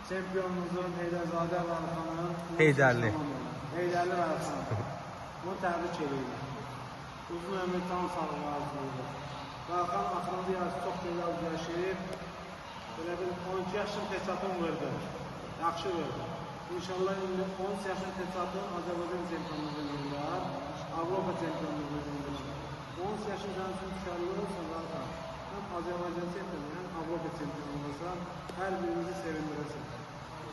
Çempionumuzun Heydərzadə Vərxanın Heydərli. Heydərli Vərxan. Bunu təbrik edirik. Uzun ömür tam sağlığı arzulayırıq. Vərxan axırıncı yarısı çox gözəl güləşib. Belə bir 12 yaşın teçatın verdi. Yaxşı verdi. İnşallah indi 13 yaşın teçatın Azərbaycan çempionluğu verirlər. Avropa çempionluğu verirlər. 13 yaşın canısını düşərli olsa Vərxan. Həm Azərbaycan çempionluğu, həm Avropa çempionluğu olsa hər birimizi sevindirəsin.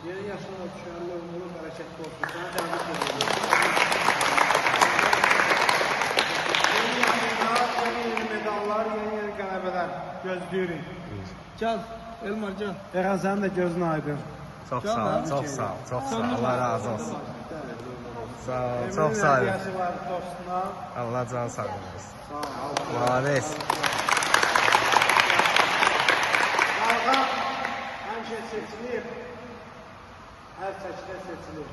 Yeni yaşında düşərli olmalı, bərəkətli olsun. Sana təbrik ediyorum. Yeni yaşında yeni medallar, yeni qələbələr gözləyirik. Gel Elmar gel. Erhan sənin də gözün aydın. Çok sağ ol, çok sağ ol, çok sağ ol. Allah razı olsun. Sağ ol, çok sağ ol. Hediyəsi var dostuna. Allah can sağ olsun. Sağ ol. Mavis. Vərxan həmişə seçilir. Hər çəkidə seçilir.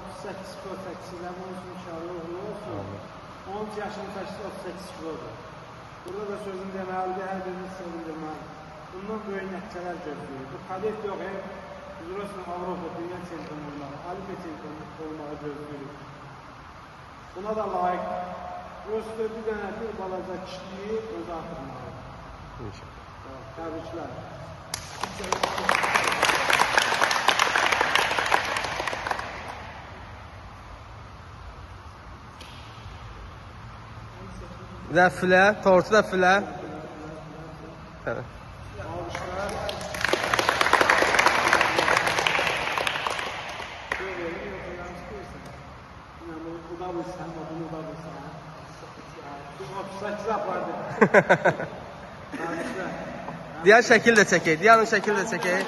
38 kilo çəkisilə bunun üçün inşallah uğurlu olsun. 13 yaşını çəkisi 38 kilodur. Burada da sözün deməlidir, hər birini sevindirməli. Bundan böyük nəticələr gözləyir. Bu kadet yox, Üzrəsin Avropa, dünya çempionu olmağı, Olimpiya çempionu olmağı gözləyir. Buna da layiq. Özü bir dənə bir balaca kişiliyi özü atırmalı. Təbriklər. Dəfilə, tortu dəfilə. Bu da bilsən, bunu da bilsən. Bu 38 apardı. Diğer şəkil də çəkək, diğer şəkil də çəkək.